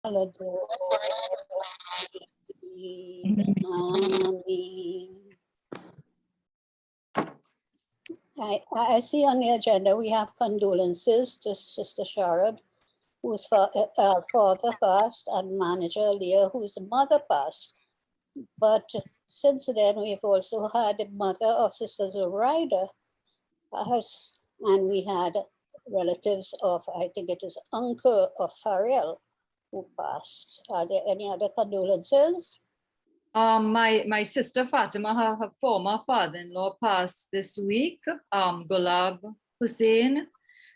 I see on the agenda we have condolences to Sister Sharad, whose father passed, and manager Leah, whose mother passed. But since then, we've also had the mother of Sister Zoraida, and we had relatives of, I think it is uncle of Farrell, who passed. Are there any other condolences? My sister Fatima, her former father-in-law, passed this week, Gulab Hussein.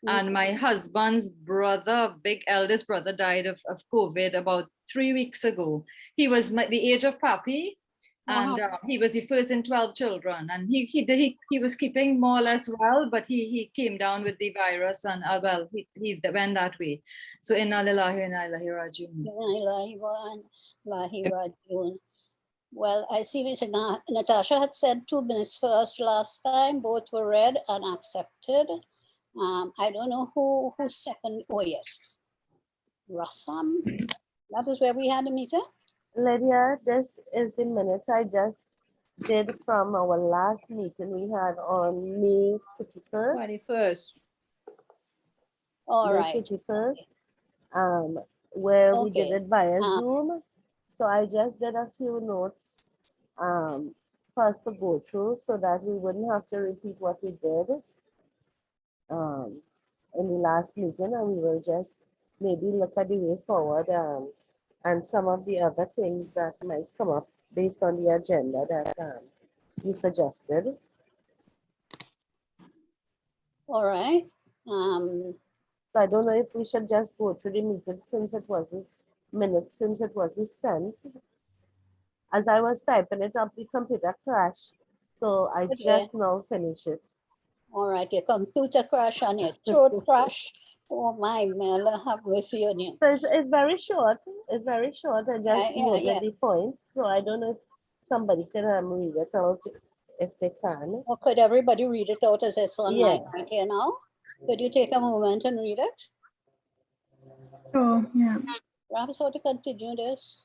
And my husband's brother, big eldest brother, died of COVID about 3 weeks ago. He was the age of Papi, and he was the first in 12 children. And he was keeping more or less well, but he came down with the virus, and well, he went that way. So inna lillahi wa inna ilaihi raji'un. Well, I see Ms. Natasha had said 2 minutes for us last time. Both were read and accepted. I don't know who second. Oh, yes. Rassam. That is where we had a meeting. Lydia, this is the minutes I just did from our last meeting we had on May 31st. 21st. All May right. 31st, where we did Okay. it via Zoom. So I just did a few notes for us to go through so that we wouldn't have to repeat what we did in the last meeting, and we will just maybe look at the way forward and some of the other things that might come up based on the agenda that you suggested. All right. So I don't know if we should just go through the meeting since it wasn't sent. As I was typing it up, the computer crashed. So I just now finished it. All right, your computer crash and your throat crash. Oh my, Mela, have mercy on you. So it's very short. It's very short. I just noted the points. So I don't know if somebody can read it out if they can. Or could everybody read it out as it's online right here now? Could you take a moment and read it? Oh, yeah. Perhaps how to continue this?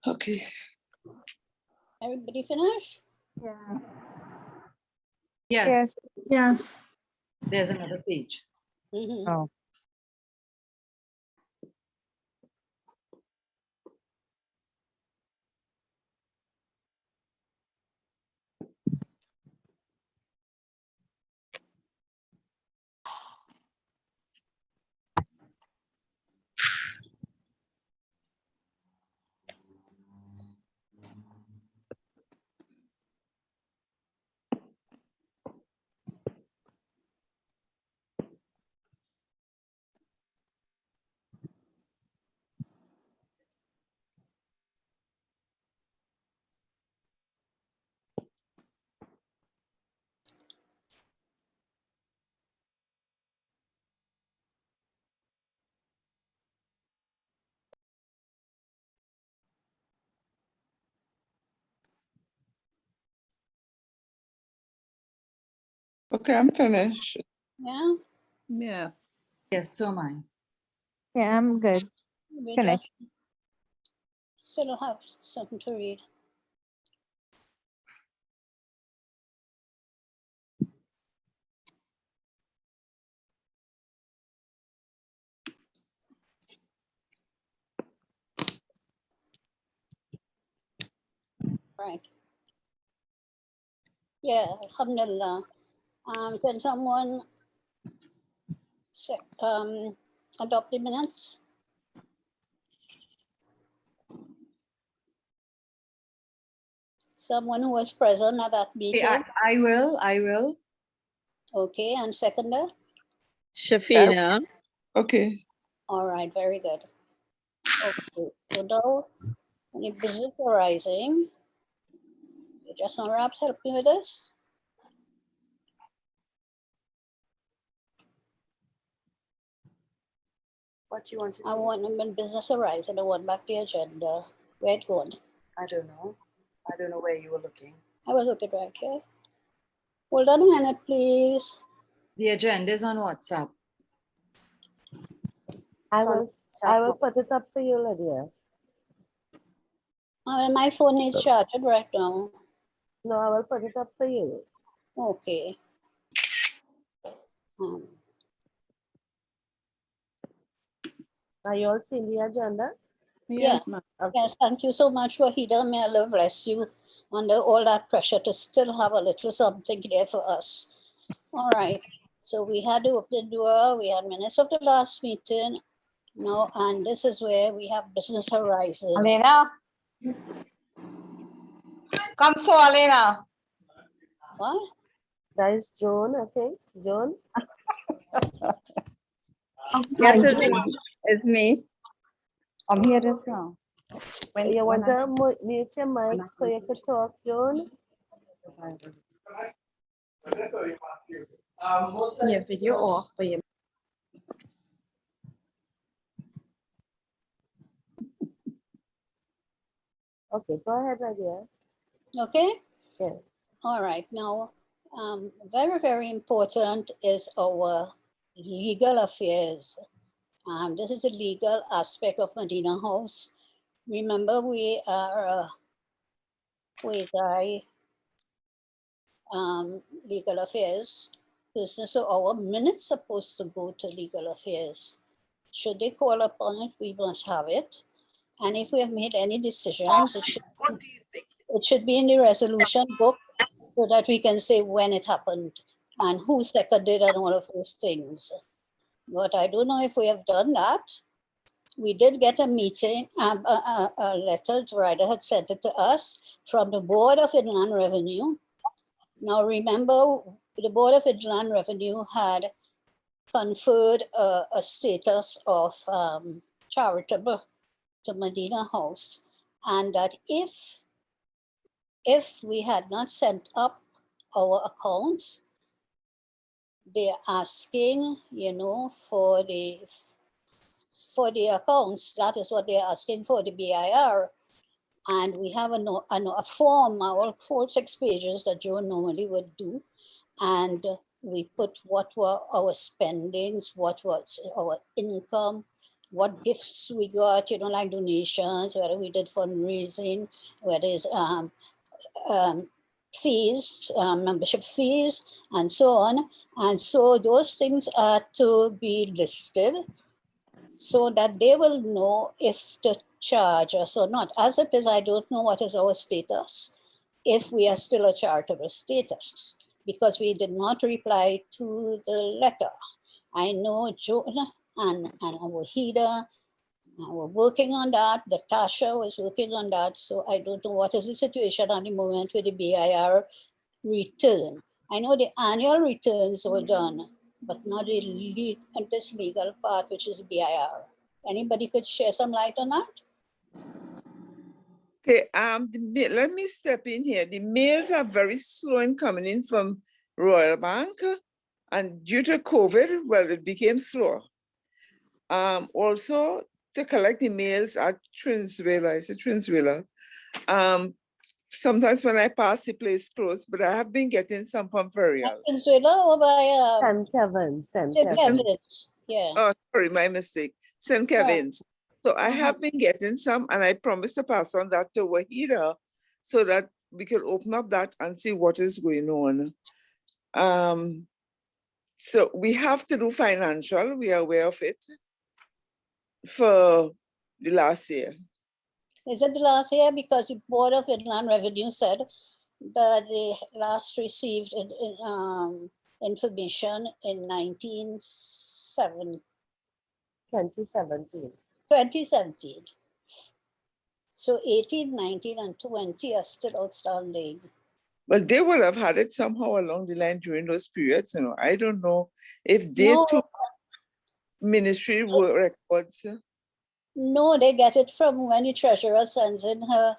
Okay. Everybody finish? Yeah. Yes. Yes. There's another page. Oh. Okay, I'm finished. Yeah. Yeah. Yes, so am I. Yeah, I'm good. We Finished. just still have something to read. Right. Yeah, alhamdulillah. Can someone adopt the minutes? Someone who was present at that meeting? Okay, I will. Okay, and seconder? Shafina. Okay. All right, very good. Okay, so now, any business arising? Just perhaps help me with this? What you want to I say? want them in business arising, I want back the agenda. Where it going? I don't know. I don't know where you were looking. I was looking right here. Hold on a minute, please. The agenda is on WhatsApp. I It's on will, WhatsApp. I will put it up for you, Lydia. My phone needs charged right now. No, I will put it up for you. Okay. Are you all seeing the agenda? Yeah. ma'am. Okay. Yes, thank you so much, Wahida. May Allah bless you under all that pressure to still have a little something there for us. All right. So we had to open the door. We had minutes of the last meeting. No, and this is where we have business horizon. Alena. Come so, Alena. What? That is Joan, I think. Joan? Yes, Hi, it's Joan. me. It's me. I'm here just now. You want to mute your mic so you could talk, Joan? Yeah, video off for you. Okay, go ahead, Lydia. Okay. Yes. All right. Now, very, very important is our legal affairs. This is the legal aspect of Medina House. Remember, we are legal affairs business, so our minutes supposed to go to legal affairs. Should they call upon it, we must have it. And if we have made any decisions, it should be in the resolution book so that we can say when it happened and who seconded and all of those things. But I don't know if we have done that. We did get a meeting, a letter, Ryder had sent it to us from the Board of Inland Revenue. Now remember, the Board of Inland Revenue had conferred a status of charitable to Medina House, and that if we had not sent up our accounts, they're asking, for the accounts. That is what they're asking for, the BIR. And we have a form, all 6 pages that Joe normally would do. And we put what were our spendings, what was our income, what gifts we got, like donations, whether we did fundraising, whether it's fees, membership fees, and so on. And so those things are to be listed so that they will know if to charge us or not. As it is, I don't know what is our status, if we are still a charitable status, because we did not reply to the letter. I know Jonah and Wahida were working on that. Natasha was working on that. So I don't know what is the situation at the moment with the BIR return. I know the annual returns were done, but not this legal part, which is BIR. Anybody could share some light on that? Okay, let me step in here. The mails are very slow in coming in from Royal Bank, and due to COVID, well, it became slower. Also, to collect the mails at Trinsville, I said Trinsville. Sometimes when I pass, the place closed, but I have been getting some from Ferrial. Venezuela or by St. Kevin, St. St. Kevin. Kevin's? Yeah. Oh, sorry, my mistake. St. Kevin's. So I have been getting some, and I promised to pass on that to Wahida so that we could open up that and see what is going on. So we have to do financial, we are aware of it, for the last year. Is it the last year? Because the Board of Inland Revenue said that they last received information in 2017. 2017. So 18, 19, and 20 are still outstanding. Well, they would have had it somehow along the line during those periods. I don't know if they No. took ministry records. No, they get it from when the treasurer sends in her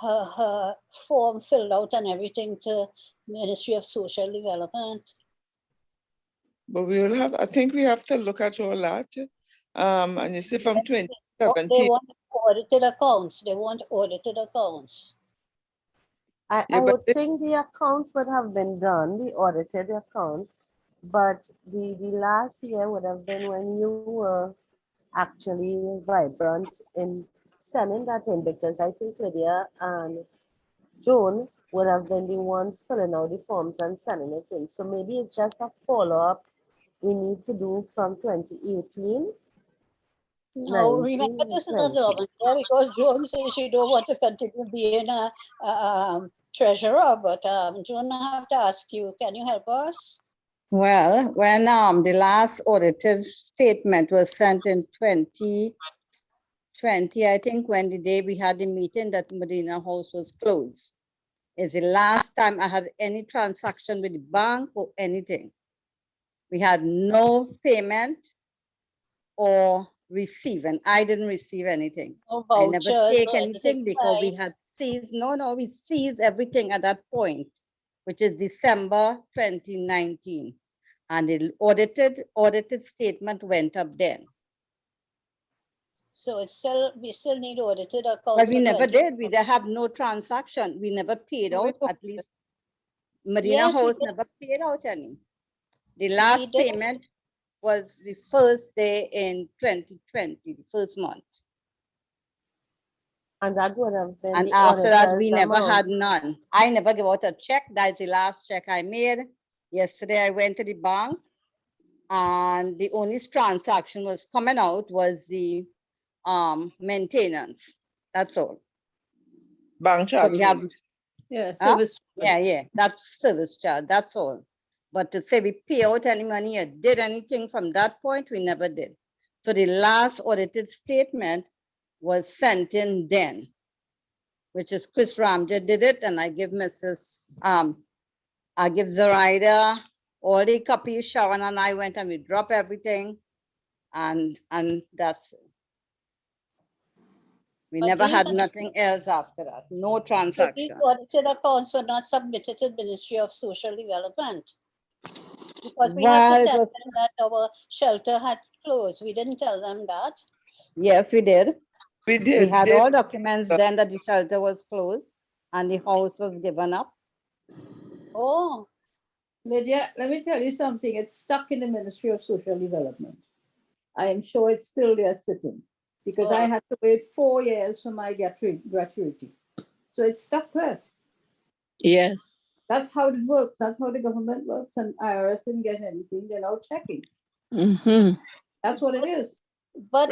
her form filled out and everything to Ministry of Social Development. But we will have, I think we have to look at all that. And you see from They 2017, want audited accounts. They want audited accounts. I Yeah, but would think the accounts would have been done, the audited accounts, but the last year would have been when you were actually vibrant in sending that in, because I think Lydia and Joan would have been the ones filling out the forms and sending it in. So maybe it's just a follow-up we need to do from 2018. No, remember 19, this is a 20. government there because Joan says she don't want to continue being a treasurer, but Joan, I have to ask you, can you help us? Well, when the last audited statement was sent in 2020, I think when the day we had the meeting that Medina House was closed, is the last time I had any transaction with the bank or anything. We had no payment or receiving. I didn't receive anything. No I never vouchers take or anything because we signed? had seized, no, we seized everything at that point, which is December 2019. And the audited statement went up then. So it's still, we still need audited But accounts we for never 20. did. We have no transaction. We never paid out, at least Medina Yes, we House did. never paid out any. The We last did. payment was the first day in 2020, the first month. And that would have been And the after that, auditor's we never amount. had none. I never give out a check. That's the last check I made. Yesterday, I went to the bank and the only transaction was coming out was the maintenance. That's all. bank So we have, charges. Yeah, huh? service. Yeah, that's service charge. That's all. But to say we pay out any money or did anything from that point, we never did. So the last audited statement was sent in then, which is Chris Ramja did it, and I give I give Zoraida all the copies. Sharon and I went and we dropped everything, and that's it. We But never had these- nothing else after that. No So these transaction. audited accounts were not submitted to Ministry of Social Development. Because we had to Well, it tell was, them that our shelter had closed. We didn't tell them that. yes, we did. We We did. had did. all documents then that the shelter was closed and the house was given up. Oh, Lydia, let me tell you something. It's stuck in the Ministry of Social Development. I am sure it's still there sitting because I Oh. had to wait 4 years for my gratuity. So it's stuck there. Yes. That's how it works. That's how the government works. And IRS didn't get anything. They're now checking. Mm-hmm. That's what it is. but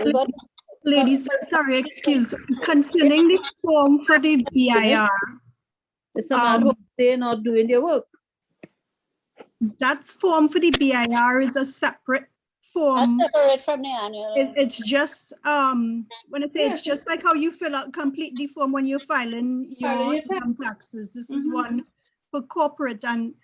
Ladies, sorry, excuse, concerning the form for the BIR, It's a matter of they're not doing their work. that's form for the BIR is a separate that's form. separate from the annual. It's just, when I say it's Yeah. just like how you fill out, complete the form when you're filing your your tax. income taxes. This is Mhm. one for corporate, and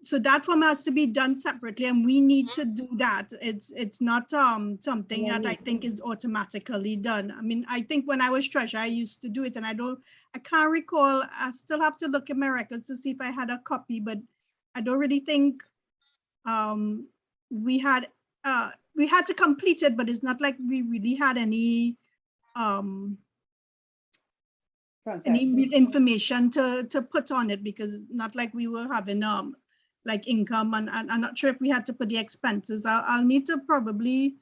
so that form has to be done separately, and we need to do that. It's not something that I think is automatically done. I mean, I think when I was treasurer, I used to do it, and I can't recall. I still have to look at my records to see if I had a copy, but I don't really think we had to complete it, but it's not like we really had any information to put on it, because not like we were having like income, and I'm not sure if we had to put the expenses. I'll need to probably,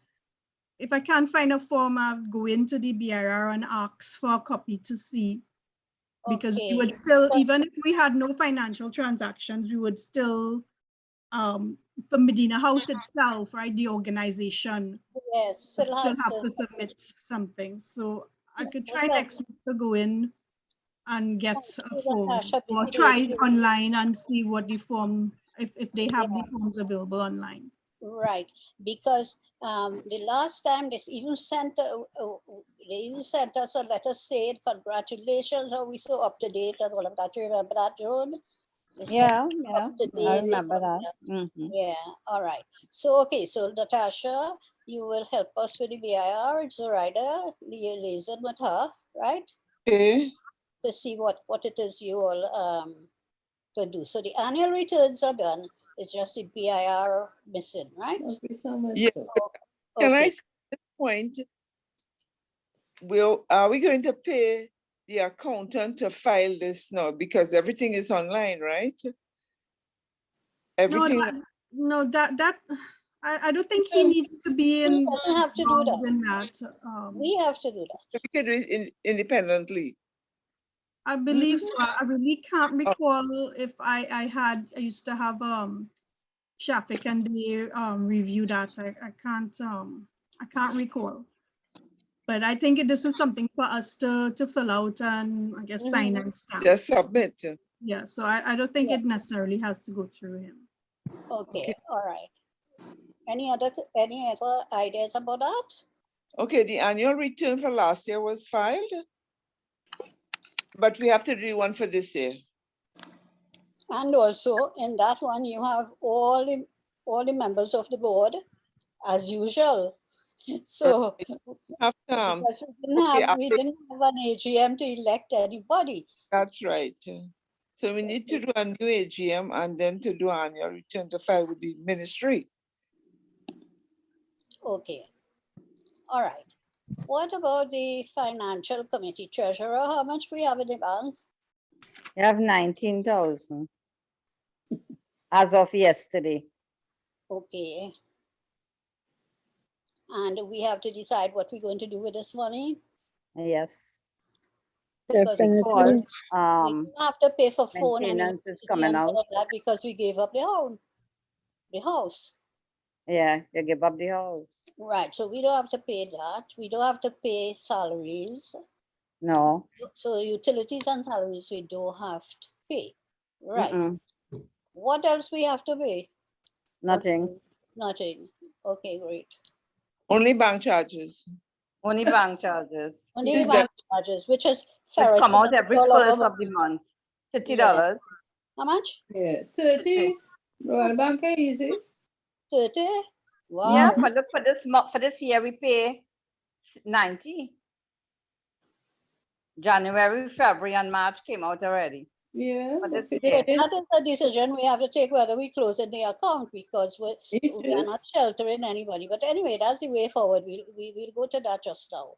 if I can't find a form, I'll go into the BIR and ask for a copy to see, because we would still, even if we had no financial transactions, we would still for Medina House itself, right, the organization, Yes, still have to submit something. So I could try next week to go in and get a form, or try it online and see what the form, if they have the forms available online. Right, because the last time they even sent us a letter saying congratulations, are we so up to date and all of that. You remember that, Joan? It's Yeah, up to I date. remember that. Mhm. Yeah, all right. So, okay, so Natasha, you will help us with the BIR, Zoraida, liaison with her, right? Okay. To see what it is you all to do. So the annual returns are done. It's just the BIR missing, right? Must be so much Yeah. stuff. Can I Okay. say at this point, are we going to pay the accountant to file this now? Because everything is online, right? No, Everything, I don't think he needs to be He doesn't have to do involved that. in that. We have to do that. we can do it independently. I believe so. I really can't Oh. recall if I used to have Shafik and they review that. I can't recall. But I think this is something for us to fill out and I guess sign and stamp. Just submit. Yeah, so I don't think Yeah. it necessarily has to go through him. Okay, all right. Any other ideas about that? Okay, the annual return for last year was filed, but we have to do one for this year. And also in that one, you have all the members of the board as usual. So Have because okay, we didn't have an AGM to elect anybody. that's right. So we need to do a new AGM and then to do annual return to file with the ministry. Okay. All right. What about the financial committee treasurer? How much we have in the bank? You have 19,000 as of yesterday. Okay. And we have to decide what we're going to do with this money Yes. because Definitely. we don't have to pay for phone and Maintenance is electricity coming and out. all of that because we gave up the home, the house. Yeah, you give up the house. Right. So we don't have to pay that. We don't have to pay salaries. No. So utilities and salaries we don't have to pay. Right. Mm-mm. What else we have to pay? Nothing. Nothing. Okay, great. Only bank charges. Only bank charges. Only Is the that bank charges, which is Which ferret. come out every all first over. of the month. $30. Yeah. How much? Yeah, 30. Royal Bank are easy. 30? Wow. Yeah, but look, for this year we pay 90. January, February, and March came out already. Yeah. But but it's it there. is- That is a decision we have to take whether we close in the account because we are is. not sheltering anybody. But anyway, that's the way forward. We'll go to that just now.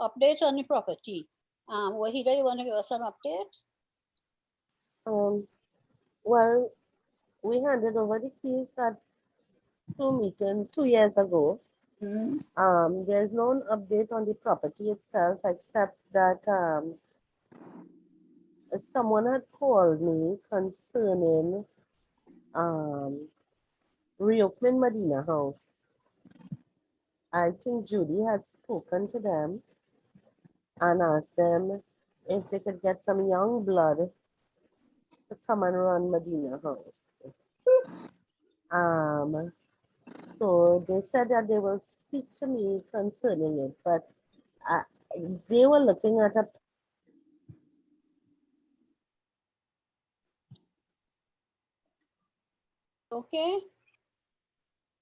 Update on the property. Wahida, you want to give us an update? Well, we handed over the keys at 2 years ago. Mm. There's no update on the property itself except that someone had called me concerning reopening Medina House. I think Judy had spoken to them and asked them if they could get some young blood to come and run Medina House. So they said that they will speak to me concerning it, but they were looking at a Okay.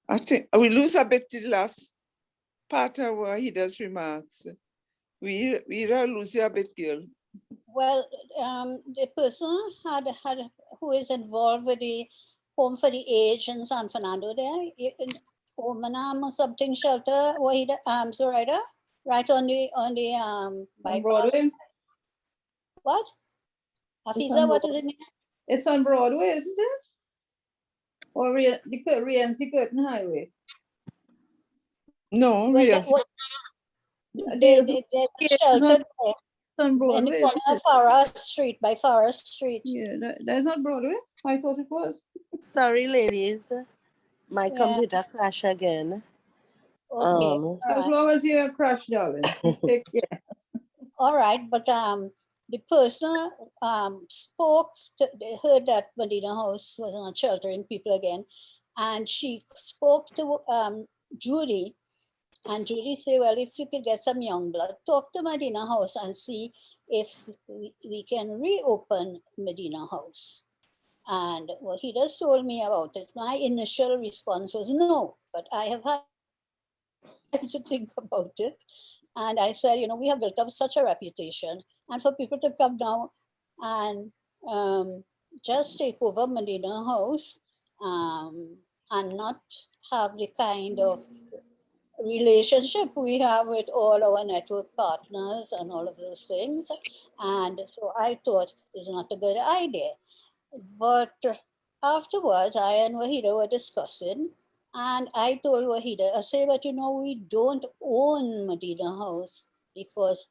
I think we lose a bit the last part of Wahida's remarks. We lose you a bit, girl. Well, the person had who is involved with the home for the aged in San Fernando there, in Omanam or something shelter, Wahida, Zoraida, right on the On bypass. Broadway. What? It's Hafiza, on what is it? It's on Broadway, isn't it? Or the Rienzi Curtin Highway. No, Well, really. there's a shelter there It's on in the Broadway. corner isn't of it? Forest Street, by Forest Street. Yeah, that's not Broadway. I thought it was. sorry, ladies, my Yeah. computer crashed again. Okay. All As right. long as you're crushed, darling. Yeah. All right, but the person spoke. They heard that Medina House was not sheltering people again, and she spoke to Judy, and Judy said, "Well, if you could get some young blood, talk to Medina House and see if we can reopen Medina House." And well, he just told me about it. My initial response was no, but I have had time to think about it. And I said, you know, we have built up such a reputation. And for people to come down and just take over Medina House and not have the kind of relationship we have with all our network partners and all of those things. And so I thought it's not a good idea. But afterwards, I and Wahida were discussing, and I told Wahida, I say, but you know, we don't own Medina House because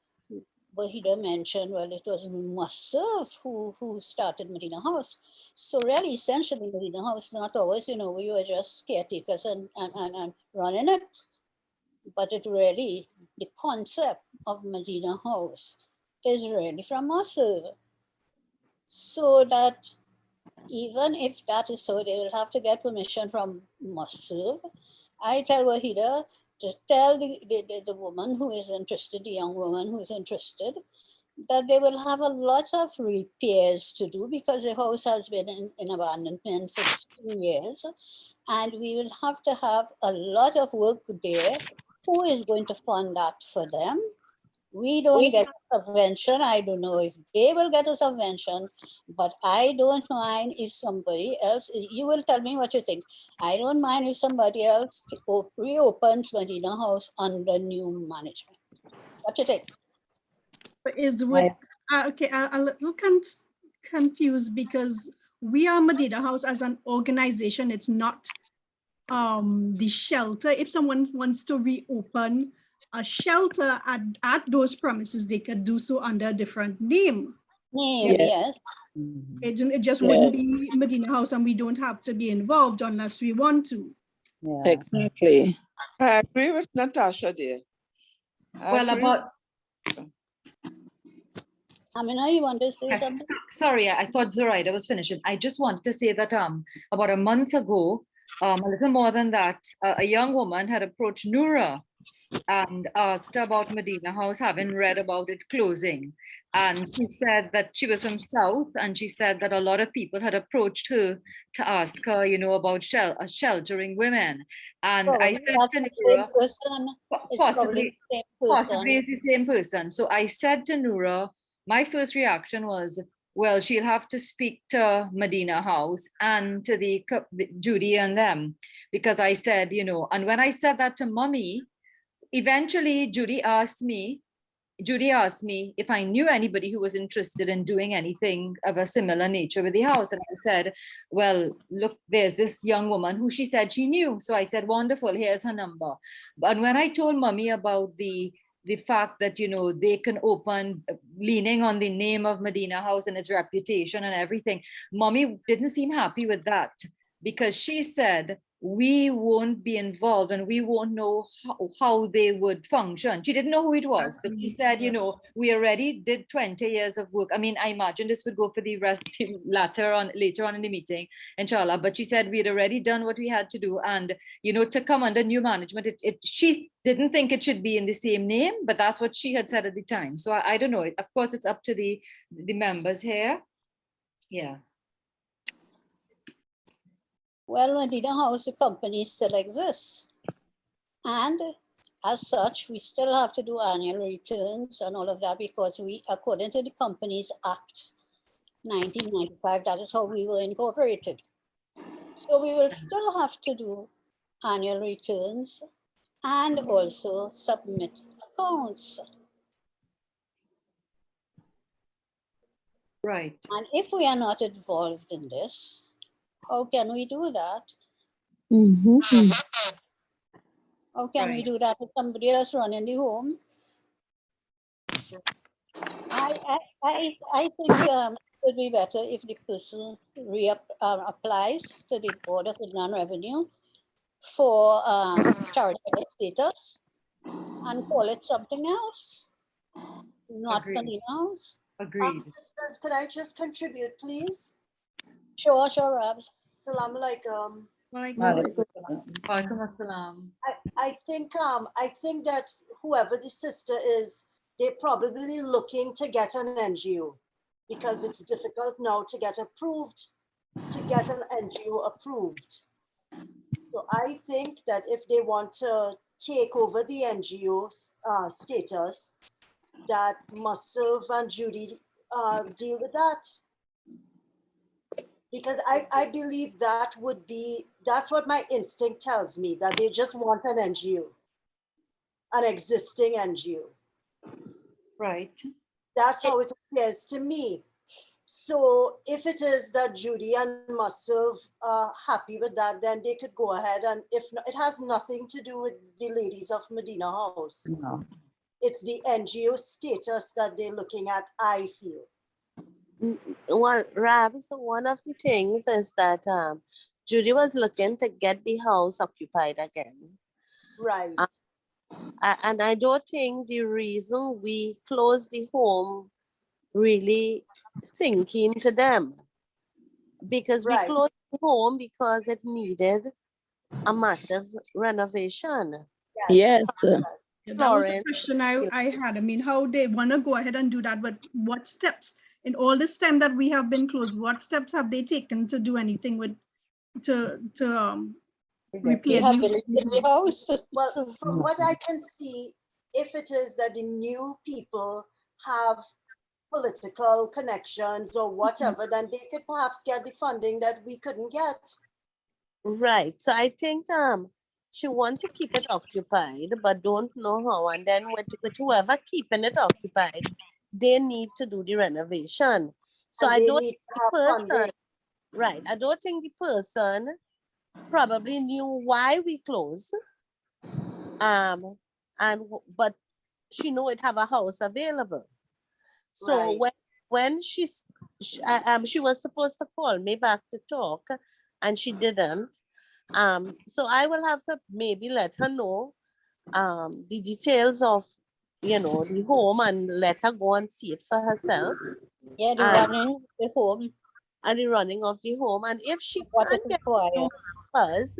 Wahida mentioned, well, it was Masif who started Medina House. So really, essentially, Medina House is not ours, you know, we were just caretakers and running it. But it really, the concept of Medina House is really from Masif. So that even if that is so, they will have to get permission from Masif. I tell Wahida to tell the woman who is interested, the young woman who is interested, that they will have a lot of repairs to do because the house has been in abandonment for 2 years. And we will have to have a lot of work there. Who is going to fund that for them? We don't get a subvention. I don't know if they will get a subvention, but I don't mind if somebody else, you will tell me what you think. I don't mind if somebody else reopens Medina House under new management. What do you think? But is what okay? A little confused because we are Medina House as an organization. It's not the shelter. If someone wants to reopen a shelter at those premises, they could do so under a different name. Name, yes. It just Yes. wouldn't be Medina House, and we don't have to be involved unless we want to. Yeah. Exactly. I agree with Natasha there. I Well, agree. about Amina, you want to say yes, something? sorry, I thought Zoraida was finishing. I just wanted to say that about a month ago, a little more than that, a young woman had approached Noura and asked about Medina House, having read about it closing. And she said that she was from South, and she said that a lot of people had approached her to ask her, you know, about sheltering women. And I Probably said that's to the same Noura, person. It's probably possibly, the same person. possibly it's the same person. So I said to Noura, my first reaction was, well, she'll have to speak to Medina House and to the Judy and them, because I said, you know, and when I said that to Mummy, eventually Judy asked me if I knew anybody who was interested in doing anything of a similar nature with the house. And I said, well, look, there's this young woman who she said she knew. So I said, wonderful, here's her number. But when I told Mummy about the fact that, you know, they can open leaning on the name of Medina House and its reputation and everything, Mummy didn't seem happy with that, because she said, we won't be involved and we won't know how they would function. She didn't know who it was, but she said, you know, we already did 20 years of work. I mean, I imagine this would go for the rest later on in the meeting, inshallah. But she said we had already done what we had to do. And, you know, to come under new management, she didn't think it should be in the same name, but that's what she had said at the time. So I don't know. Of course, it's up to the members here. Yeah. Well, Medina House, the company still exists. And as such, we still have to do annual returns and all of that because we, according to the Companies Act 1995, that is how we were incorporated. So we will still have to do annual returns and also submit accounts. Right. And if we are not involved in this, how can we do that? Mm-hmm. How can we do that with somebody else running the home? I think it would be better if the person applies to the Board of Inland Revenue for charitable status and call it something else, not Agreed. Medina House. Agreed. Sisters, could I just contribute, please? Sure, Rabs. Salam alaikum. Welcome assalam. I think that whoever the sister is, they're probably looking to get an NGO because it's difficult now to get approved to get an NGO approved. So I think that if they want to take over the NGO status, that Musserve and Judy deal with that. Because I believe that would be, that's what my instinct tells me, that they just want an NGO, an existing NGO. Right. That's how it appears to me. So if it is that Judy and Musserve are happy with that, then they could go ahead, and if not, it has nothing to do with the ladies of Medina House. No. It's the NGO status that they're looking at, I feel. Well, Rabs, one of the things is that Judy was looking to get the house occupied again. Right. And I don't think the reason we closed the home really sink into them, because we Right. closed the home because it needed a massive renovation. Yes. Yeah, that was the Florence, question I had. I mean, how they want to go ahead and do that, but what steps in all this time that we have been closed, what steps have they taken to do anything with to repair the Rehabilitate the house. Well, from what I can see, if it is that the new people have political connections or whatever, then they could perhaps get the funding that we couldn't get. right. So I think she want to keep it occupied, but don't know how. And then with whoever keeping it occupied, they need to do the renovation. So And I they don't need think to the have person, funding. right? I don't think the person probably knew why we closed. But she know it have a house available. So Right. when she was supposed to call me back to talk, and she didn't. So I will have to maybe let her know the details of the home, and let her go and see it for herself, Yeah, the and running the home, the running of the home. And if she what it can't get through requires. us,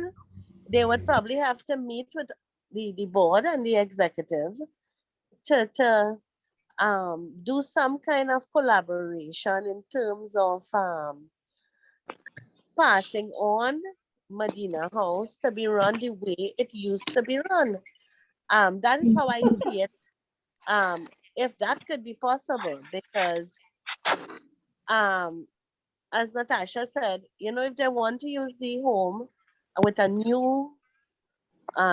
they would probably have to meet with the board and the executive to do some kind of collaboration in terms of passing on Medina House to be run the way it used to be run. That is how I see it. If that could be possible, because as Natasha said, if they want to use the home with a new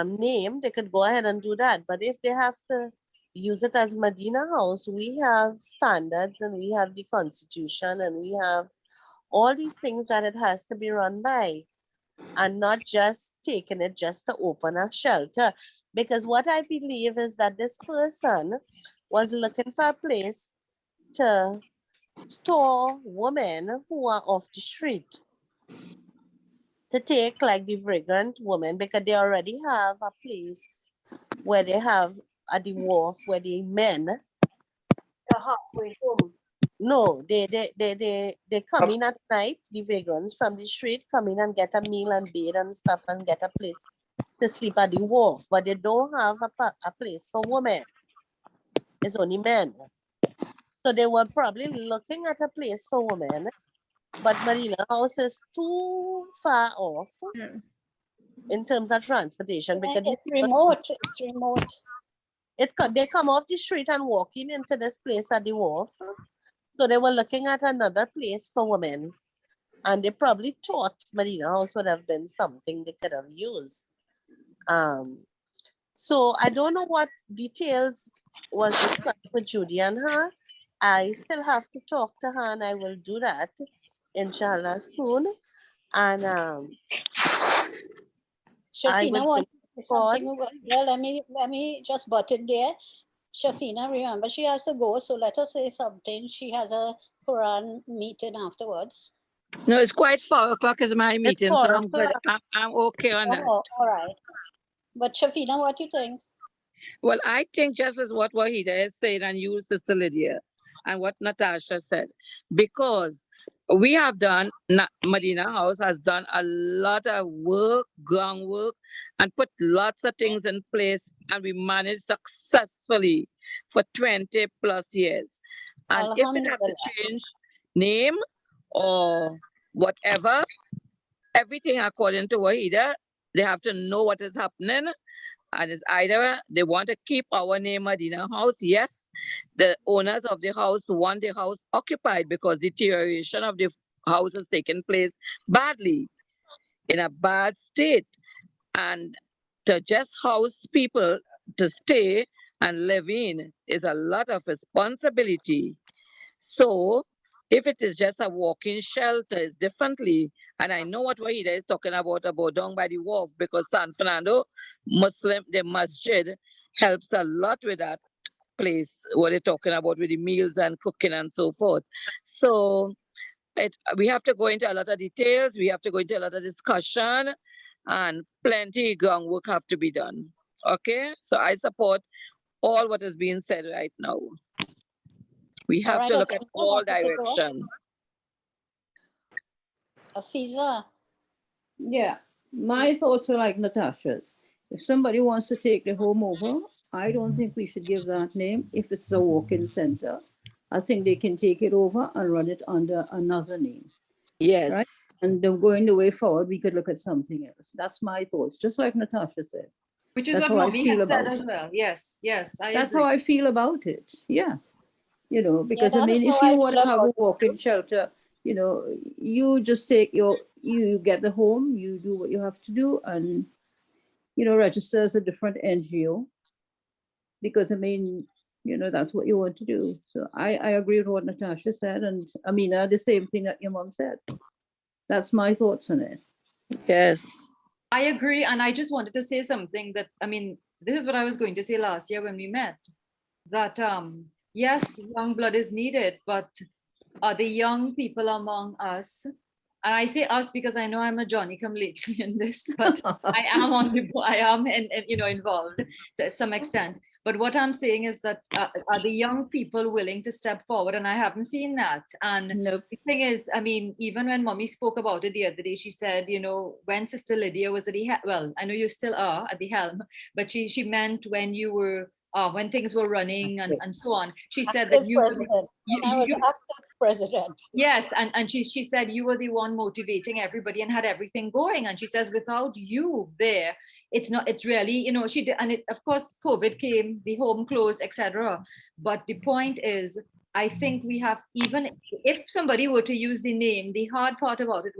name, they could go ahead and do that. But if they have to use it as Medina House, we have standards, and we have the Constitution, and we have all these things that it has to be run by, and not just taking it just to open a shelter. Because what I believe is that this person was looking for a place to store women who are off the street, to take like the vagrant women, because they already have a place where they have at the wharf where the men, The halfway home. no, they come in at night, the vagrants from the street come in and get a meal and bathe and stuff, and get a place to sleep at the wharf, but they don't have a place for women. It's only men. So they were probably looking at a place for women, but Marina House is too far off Yeah. in terms of transportation, because It's remote. It's remote. they come off the street and walking into this place at the wharf. So they were looking at another place for women, and they probably thought Medina House would have been something they could have used. So I don't know what details was discussed with Judy and her. I still have to talk to her, and I will do that, inshallah, soon. And I Shafina will wants to say forward. something. Well, let me just butt in there. Shafina, remember, she has to go, so let her say something. She has a Quran meeting afterwards. No, it's quite 4 o'clock is my It's meeting, 4 so I'm good. o'clock. I'm okay on that. Oh, all right. But Shafina, what do you think? Well, I think just as what Wahida is saying, and you, Sister Lydia, and what Natasha said, because we have done, Medina House has done a lot of work, groundwork, and put lots of things in place, and we managed successfully for 20 plus years. And if it have to Alhamdulillah. change name or whatever, everything according to Wahida, they have to know what is happening. And it's either they want to keep our name Medina House. Yes, the owners of the house want the house occupied because deterioration of the house has taken place badly, in a bad state. And to just house people to stay and live in is a lot of responsibility. So if it is just a walk-in shelter, it's differently. And I know what Wahida is talking about down by the wharf, because San Fernando Muslim, the masjid, helps a lot with that place, what they're talking about with the meals and cooking and so forth. So we have to go into a lot of details, we have to go into a lot of discussion, and plenty groundwork have to be done. Okay, so I support all what is being said right now. We All have right, to look at Afiza, all want to take over? directions. Afiza, Yeah, my thoughts are like Natasha's. If somebody wants to take the home over, I don't think we should give that name. If it's a walk-in center, I think they can take it over and run it under another name, Yes. right? And then going the way forward, we could look at something else. That's my thoughts, just like Natasha said. Which is That's what how I Mommy feel had said about as it. well. Yes, yes, I That's agree. how I feel about it. Yeah. You know, because I that is mean, if how I you want feel to have about a it walk-in too. shelter, you know, you just take you get the home, you do what you have to do, and you know, register as a different NGO, because I mean, you know, that's what you want to do. So I agree with what Natasha said, and Amina, the same thing that your mom said. That's my thoughts on it. Yes. I agree. And I just wanted to say something that, I mean, this is what I was going to say last year when we met, that yes, young blood is needed, but are the young people among us, and I say us because I know I'm a Johnny come lately in this, but I am involved to some extent. But what I'm saying is that are the young people willing to step forward? And I haven't seen that. And Nope. the thing is, I mean, even when Mommy spoke about it the other day, she said, you know, when Sister Lydia was at the well, I know you still are at the helm, but she meant when you were when things were running and so on. She said that Active president. When I was active president. yes, and she said you were the one motivating everybody and had everything going. And she says without you there, it's really, you know, she did. And it, of course, COVID came, the home closed, etc. But the point is, I think we have, even if somebody were to use the name, the hard part about it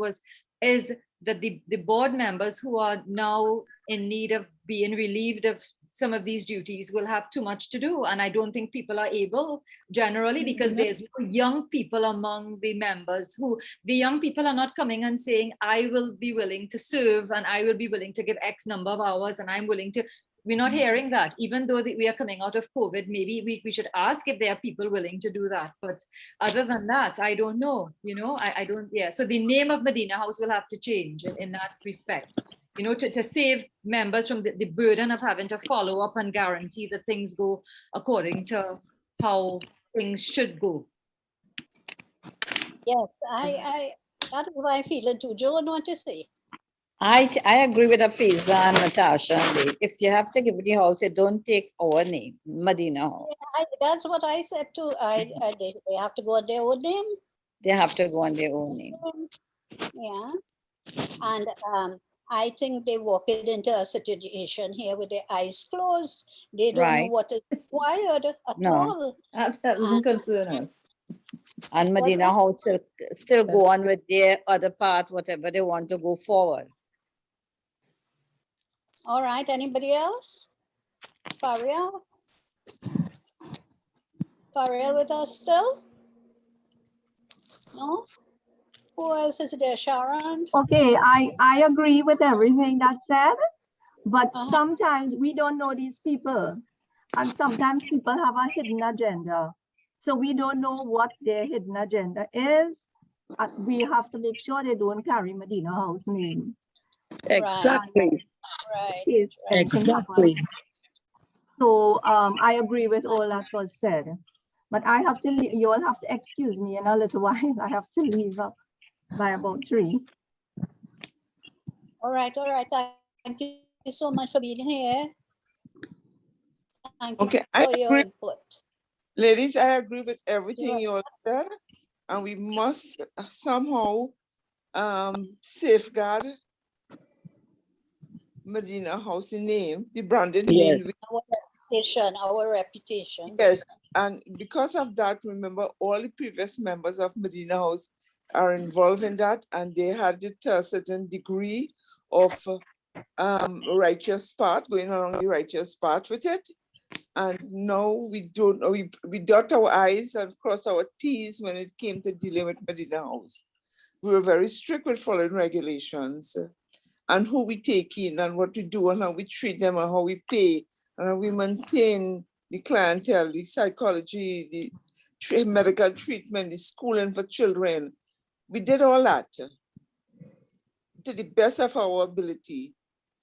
is that the board members who are now in need of being relieved of some of these duties will have too much to do. And I don't think people are able generally, because there's young people among the members who, the young people are not coming and saying, I will be willing to serve and I will be willing to give X number of hours and I'm willing to, we're not hearing that. Even though we are coming out of COVID, maybe we should ask if there are people willing to do that. But other than that, I don't know, you know, I don't, yeah. So the name of Medina House will have to change in that respect, you know, to save members from the burden of having to follow up and guarantee that things go according to how things should go. Yes, that is why I feel it too. Joan, what you say? I agree with Afiza and Natasha. If you have to give the house, you don't take our name, Medina House. That's what I said too. They have to go on their own name. They have to go on their own name. Yeah, and I think they walk it into a situation here with their eyes closed. They don't know Right. what is required at No. all. That doesn't concern us. And Medina House still go on with their other part, whatever they want to go forward. All right, anybody else? Fariel? Fariel with us still? No? Who else is there? Sharon? Okay, I agree with everything that's said, but sometimes we don't know these people. And sometimes people have a hidden agenda. So we don't know what their hidden agenda is. We have to make sure they don't carry Medina House name. Exactly. Right. Exactly. So I agree with all that was said. But I have to leave. You all have to excuse me in a little while. I have to leave up by about 3. All right. Thank you so much for being here. Thank you for your input. Ladies, I agree with everything you all said, and we must somehow safeguard Medina House name, the branded Yes. name. Our reputation. Yes, and because of that, remember, all the previous members of Medina House are involved in that, and they had it to a certain degree of righteous part, going along the righteous path with it. And now we don't know, we dot our I's and cross our T's when it came to dealing with Medina House. We were very strict with following regulations and who we take in and what we do and how we treat them and how we pay and how we maintain the clientele, the psychology, the medical treatment, the schooling for children. We did all that to the best of our ability.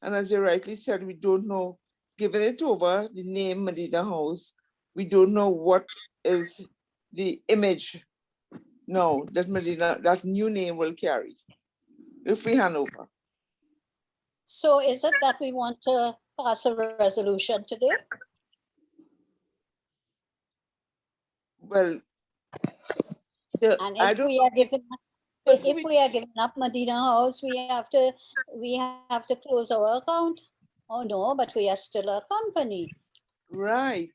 And as you rightly said, we don't know, given it over the name Medina House, we don't know what is the image now that Medina, that new name will carry if we hand over. So is it that we want to pass a resolution today? Well, And I if don't we know. are giving up, First if we are giving up Medina House, we have to close our account. Oh no, but we are still a company. Right.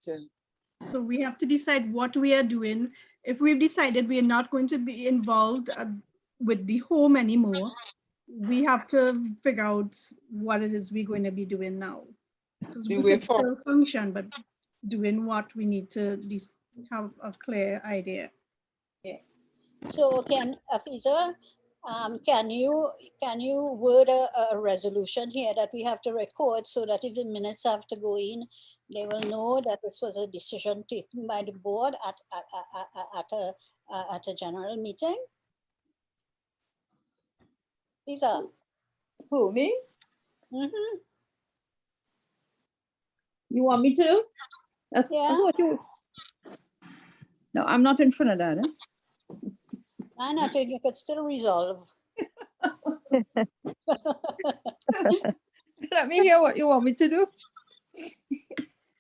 So we have to decide what we are doing. If we've decided we are not going to be involved with the home anymore, we have to figure out what it is we're going to be doing now. Because The we way could forward. still function, but doing what we need to have a clear idea. So can Afiza, can you word a resolution here that we have to record so that if the minutes have to go in, they will know that this was a decision taken by the board at a general meeting? Fiza. Who, me? Mm-hmm. You want me to? I Yeah. thought you. No, I'm not in Trinidad. And I think you could still resolve. Let me hear what you want me to do.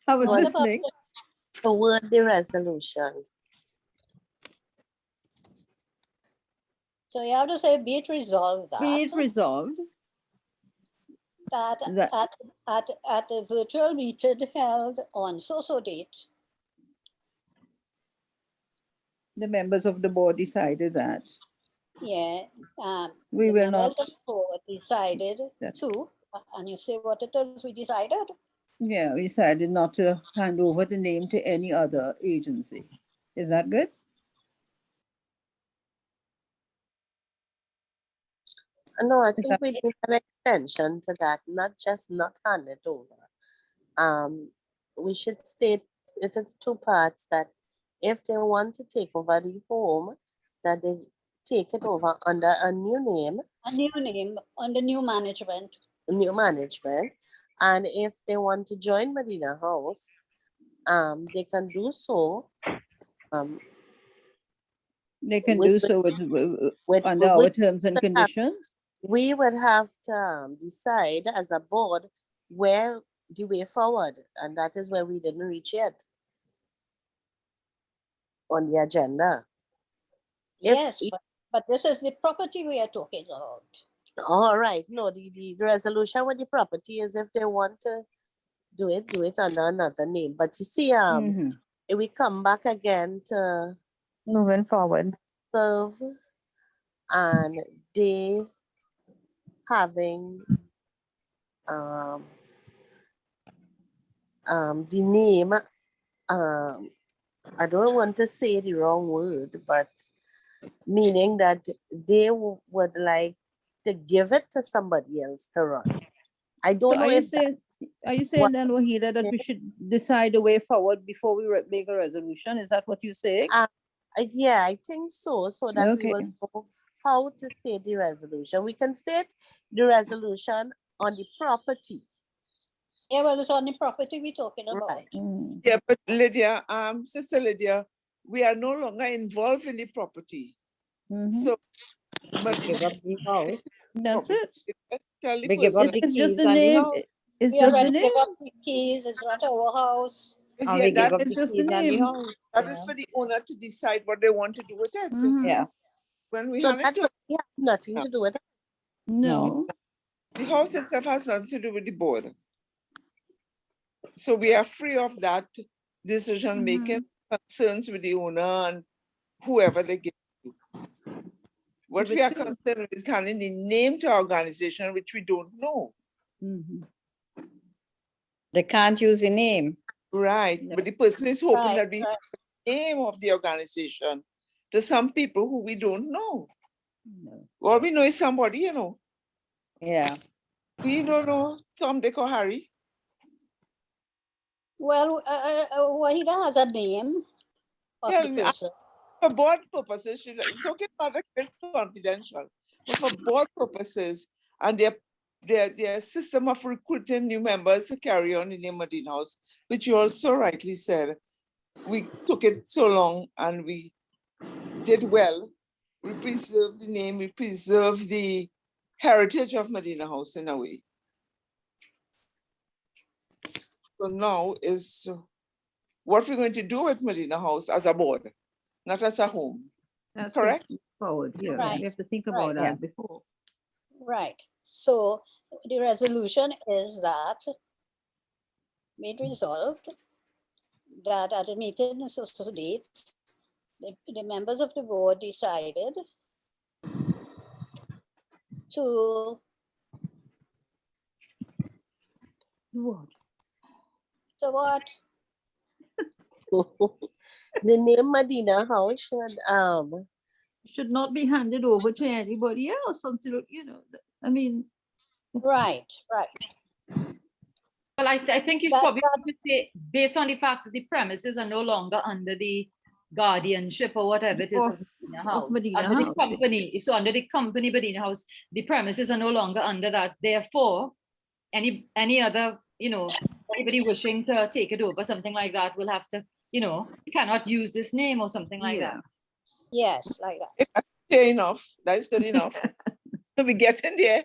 I was What about listening. the word the resolution? So you have to say, be it resolved Be it resolved that that at a virtual meeting held on so date, the members of the board decided that yeah, we the will members not. of the board decided to, and you say what it is we decided? Yeah, we decided not to hand over the name to any other agency. Is that good? No, I Is think that we need an extension to that, not just not hand it over. We should state it in two parts that if they want to take over the home, that they take it over under a new name, under new management. New management. And if they want to join Medina House, they can do so. They can do so under our terms and conditions. We would have to decide as a board where the way forward, and that is where we didn't reach yet on the agenda. Yes, but this is the property we are talking about. All right, no, the resolution with the property is if they want to do it under another name. But you see, if we come back again to moving forward, serve and they having the name, I don't want to say the wrong word, but meaning that they would like to give it to somebody else to run. I don't know if are you saying then, Wahida, that we should decide a way forward before we make a resolution? Is that what you're saying? Yeah, I think so. So that Okay. we will know how to state the resolution. We can state the resolution on the property. Yeah, well, it's on the property we're talking about. Right. Yeah, but Lydia, Sister Lydia, we are no longer involved in the property. So, but give up the house. That's it. Tell the We give up person. the It's just keys the and the name. house. It's We just the already name. give up the keys, it's not our house. And Yeah, we give up It's the just the keys and the name. house. that is for the owner to decide what they want to do with it. Yeah. When we So hand it that to really has nothing to do with it. No. the house itself has nothing to do with the board. So we are free of that decision making concerns with the owner and whoever they give to. What Give we it are to- concerned with is handing the name to our organization, which we don't know. Mhm. They can't use the name. Right. No. But the person is hoping Right, that we right. the name of the organization to some people who we don't know. No. All we know is somebody, you know. Yeah. We don't know Tom, Dick, or Harry. Well, Wahida has a name of the Well, person. for board purposes, it's okay for the confidential, but for board purposes and their system of recruiting new members to carry on in the Medina House, which you also rightly said, we took it so long and we did well. We preserved the name, we preserved the heritage of Medina House in a way. So now is what we're going to do with Medina House as a board, not as a home. That's Correct? forward. Yeah. Right, We have to think right. about Yeah. that before. Right. So the resolution is that made resolved that at a meeting so date, the members of the board decided to What? what? The name Medina House should Should not be handed over to anybody else until, I mean, Right, right. Well, I think you That- probably that- need to say, based on the fact that the premises are no longer under the guardianship or whatever it is Of- of Medina of House. Medina Under the House, yeah. company, so under the company Medina House, the premises are no longer under that. Therefore, any other, anybody wishing to take it over, something like that, will have to, cannot use this name or something like Yeah. that. Yes, like that. Fair enough. That's good enough. We get in there.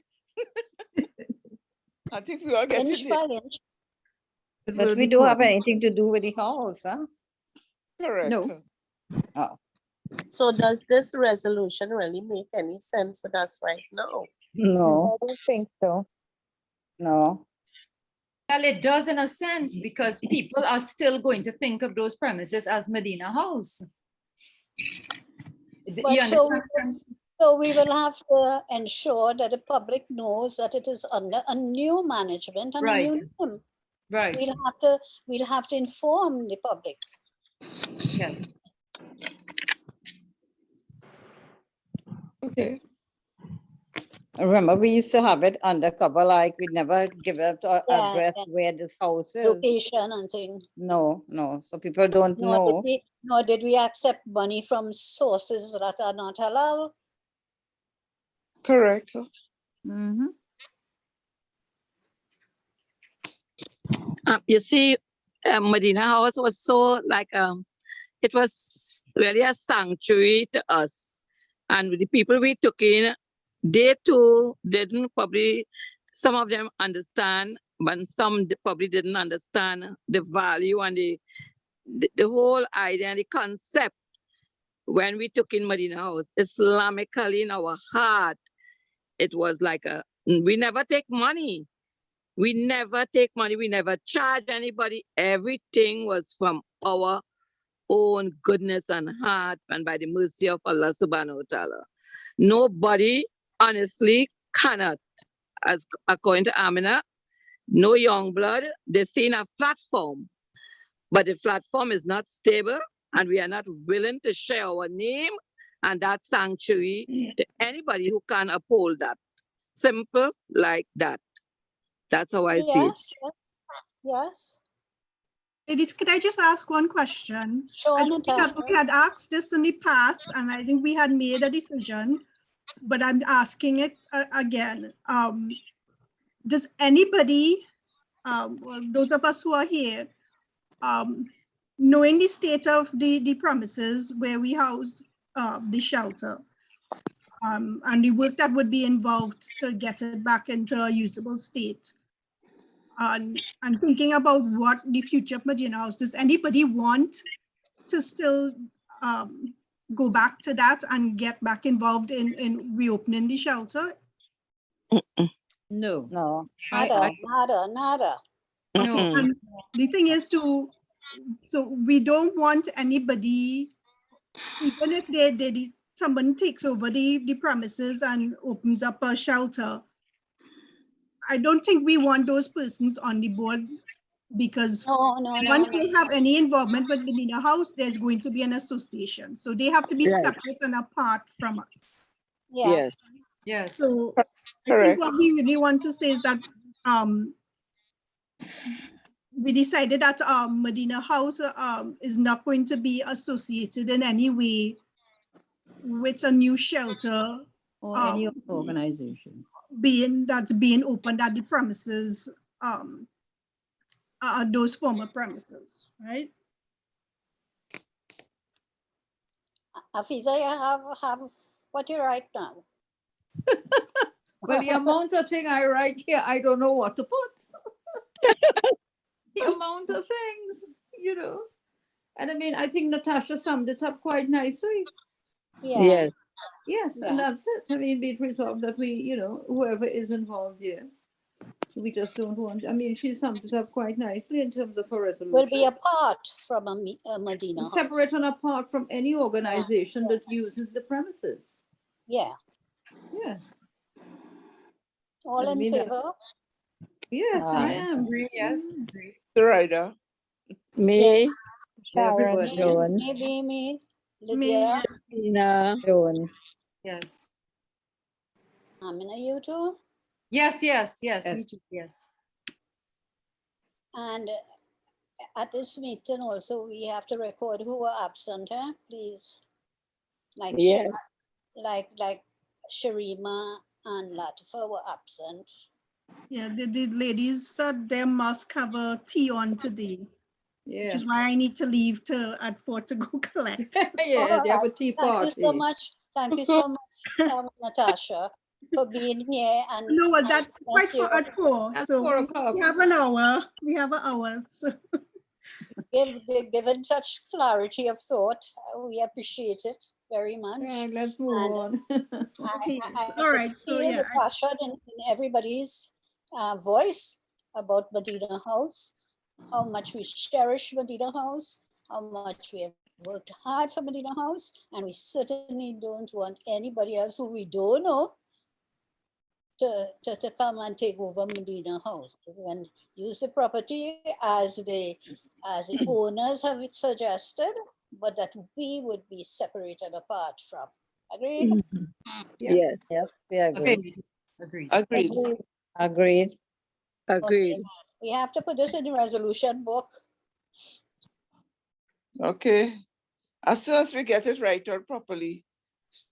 I think we all get Inch in there. by inch. It But will we be don't have coordinated. anything to do with the house, huh? Correct. No. Oh, so does this resolution really make any sense with us right now? no, I don't think so. no. Well, it does in a sense because people are still going to think of those premises as Medina House. But You so understand? So we will have to ensure that the public knows that it is under a new management and a Right. new name. Right. We'll have to inform the public. Yes. Okay. Remember, we used to have it undercover, like we never give it an Yeah, address yeah. where this house is. Location and things. No, no. So people don't know. Nor did we accept money from sources that are not halal. Correct. Mhm. You see, Medina House was so like it was really a sanctuary to us, and the people we took in, they too didn't probably. Some of them understand, but some probably didn't understand the value and the whole idea and the concept when we took in Medina House. Islamically in our heart, it was like we never take money. We never take money. We never charge anybody. Everything was from our own goodness and heart and by the mercy of Allah subhanahu wa ta'ala. Nobody honestly cannot, as according to Amina, no young blood, they seen a platform, but the platform is not stable and we are not willing to share our name and that sanctuary to anybody who can uphold that. Simple like that. That's how I see it. Yes, yes. Ladies, could I just ask one question? Sure, I think Natasha. we had asked this in the past, and I think we had made a decision, but I'm asking it again. Does anybody, well, those of us who are here, knowing the state of the premises where we house the shelter, and the work that would be involved to get it back into a usable state, and thinking about what the future of Medina House, does anybody want to still go back to that and get back involved in reopening the shelter? No. No. Nada, nada, nada. No. And the thing is so we don't want anybody, even if someone takes over the premises and opens up a shelter, I don't think we want those persons on the board, because No, no, no, once no. they have any involvement with Medina House, there's going to be an association. So they have to be Right. separate and apart from us. Yeah. Yes. Yes. So I think Correct. what we really want to say is that we decided that Medina House is not going to be associated in any way with a new shelter Or any other organization. that's being opened at the premises, those former premises, right? Afiza, you have what you write now. Well, the amount of thing I write here, I don't know what to put. The amount of things, And I mean, I think Natasha summed it up quite nicely. Yeah. Yes. Yes, and Yeah. that's it. I mean, be it resolved that we, whoever is involved here, we just don't want. I mean, she summed it up quite nicely in terms of her resolution. Will be apart from a Medina House. Separate and apart from any organization that uses the premises. Yeah. Yes. All I in mean, favor? Yes, I am. Agree, yes. Agree. The rider. Me, Everybody. Joan. Maybe me, Me, Lydia, Tina. Joan. Yes. Amina, you too. Yes, yes, yes. Yes. Me too. Yes. And at this meeting also, we have to record who were absent, huh? Please. Like, Yes. like Sharima and Latifa were absent. yeah, the ladies, they must have a tea on today, which Yeah. is why I need to leave at 4 to go collect. Yeah, they have a tea Thank party. you so much. Thank you so much, Natasha, for being here. And No, well, that's quite you. at 4. At So 4 we o'clock. have an hour. We have an hour. So. Given such clarity of thought, we appreciate it very much. Yeah, let's move on. Okay. I All right. could So feel yeah, the passion in everybody's voice about Medina House, how much we cherish Medina House, how much we have worked hard for Medina House, and we certainly don't want anybody else who we don't know to come and take over Medina House and use the property as the owners have it suggested, but that we would be separated apart from. Agreed? Yes. Yes, we agree. Agreed. Agreed. Agreed. Agreed. We have to put this in the resolution book. Okay. As soon as we get it right or properly.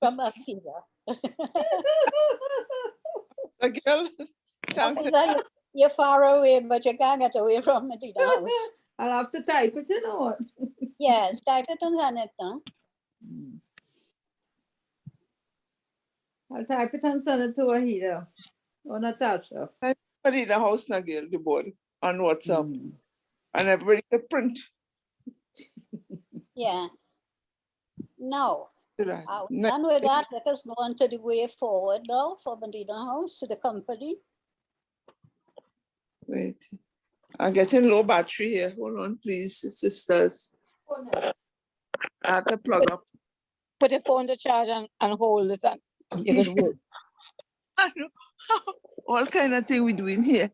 From Afiza. Girl, thanks. Afiza, you're far away, but you can't get away from Medina House. I'll have to type it, or what? Yes, type it and send it down. I'll type it and send it to Wahida or Natasha. Everybody in the house now, girl, the board on WhatsApp. Mm. And everybody can print. Yeah. Now, Right. done with that, let us go on to the way forward now for Medina House, to the company. Wait. I'm getting low battery here. Hold on, please, sisters. I have to plug up. Put your phone to charge and hold it and you can work. I know. All kind of thing we doing here.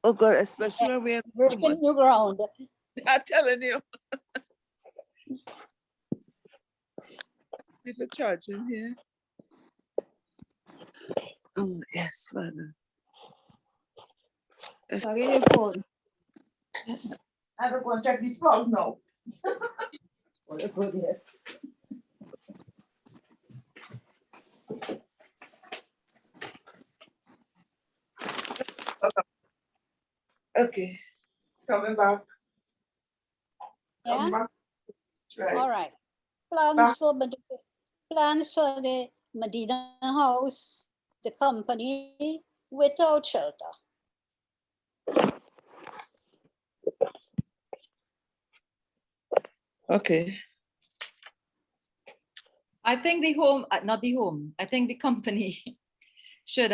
Oh God, especially when we're Breaking new ground. I'm telling you. Leave the charging here. Oh, yes, Father. Yes. Plug in your phone. Yes. I will go and check the plug now. Yes. Okay. Coming back. Yeah. Coming back. Right. All right. Plans for the Medina House, the company without shelter. Okay. I think the home, not the home, I think the company should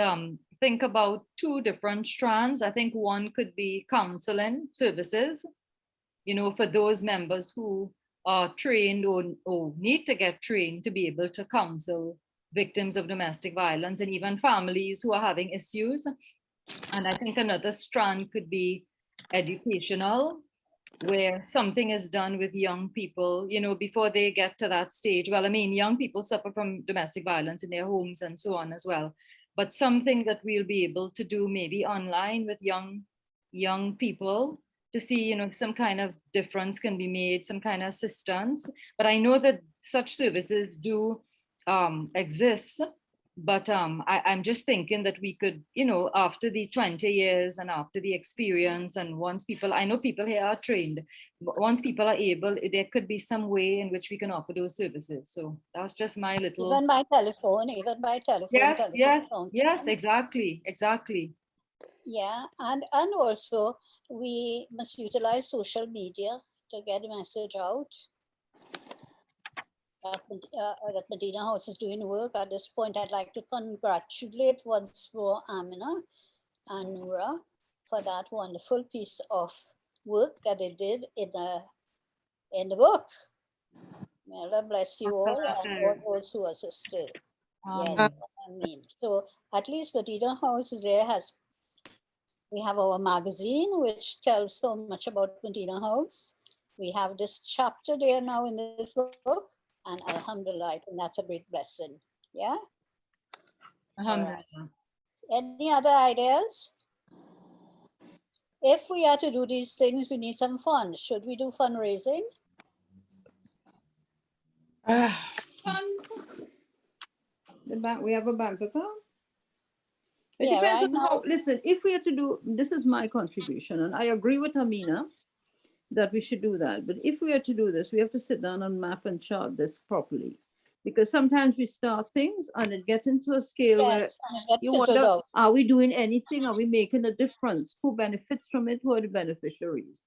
think about two different strands. I think one could be counseling services, you know, for those members who are trained or need to get trained to be able to counsel victims of domestic violence and even families who are having issues. And I think another strand could be educational, where something is done with young people, you know, before they get to that stage. Well, I mean, young people suffer from domestic violence in their homes and so on as well. But something that we'll be able to do maybe online with young people to see, you know, if some kind of difference can be made, some kind of assistance. But I know that such services do exist. But I'm just thinking that we could, you know, after the 20 years and after the experience, and once people, I know people here are trained, but once people are able, there could be some way in which we can offer those services. So that's just my little. Even by telephone, Yes, yes, counseling. yes, exactly, exactly. Yeah, and also we must utilize social media to get the message out. That Medina House is doing work. At this point, I'd like to congratulate once more Amina and Noura for that wonderful piece of work that they did in the book. May Allah bless you all and all those who assisted. Yes, I mean, so at least Medina House is there we have our magazine, which tells so much about Medina House. We have this chapter there now in this book, and Alhamdulillah, I think that's a great blessing. Yeah. Alhamdulillah. Any other ideas? If we are to do these things, we need some funds. Should we do fundraising? The bank, we have a bank account. It Yeah, depends right on now. how, listen, if we are to do, this is my contribution, and I agree with Amina that we should do that. But if we are to do this, we have to sit down and map and chart this properly. Because sometimes we start things and it gets into a scale Yes, where and it gets you fizzled wonder, out. are we doing anything? Are we making a difference? Who benefits from it? Who are the beneficiaries?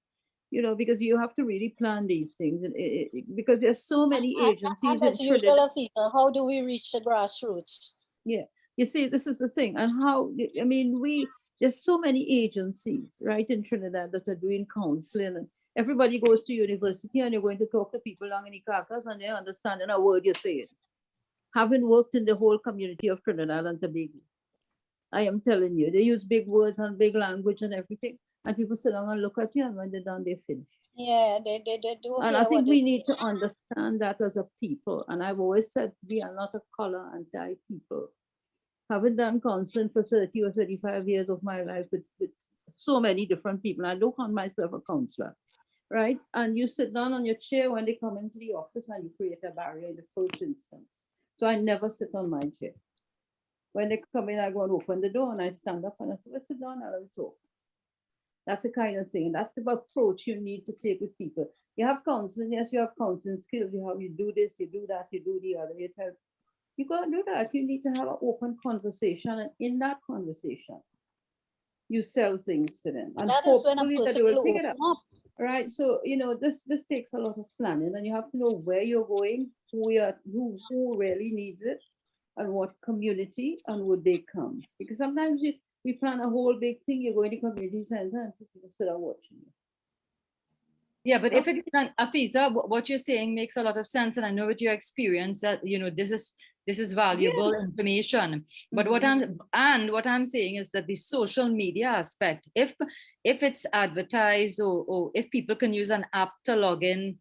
You know, because you have to really plan these things. And because there's so many agencies And in as Trinidad. usual, Afika, how do we reach the grassroots? Yeah, you see, this is the thing. And how, I mean, there's so many agencies, right, in Trinidad that are doing counseling. And everybody goes to university and you're going to talk to people along in the carcass and they're understanding a word you're saying. Having worked in the whole community of Trinidad and Tobago, I am telling you, they use big words and big language and everything. And people sit down and look at you, and when they're done, they finish. Yeah, they do And hear I what think they we need to understand that as a people. And I've always said we are not a color and dye people. Having done counseling for 30 or 35 years of my life with so many different people, I don't call myself a counselor, right? And you sit down on your chair when they come into the office and you create a barrier in the first instance. So I never sit on my chair. When they come in, I go and open the door and I stand up and I say, well, sit down and I'll talk. That's the kind of thing. That's the approach you need to take with people. You have counseling, yes, you have counseling skills. You do this, you do that, you do the other. You can't do that. You need to have an open conversation, and in that conversation, you sell things to them, and that is when a hopefully that they person will pick will it up. open up. Right. So this takes a lot of planning, and you have to know where you're going, who really needs it, and what community, and would they come? Because sometimes we plan a whole big thing. You're going to community center, and people sit and watching you. Yeah, but if it's done, Afiza, what you're saying makes a lot of sense, and I know with your experience that this is valuable information. But what I'm saying is that the social media aspect, if it's advertised or if people can use an app to log in,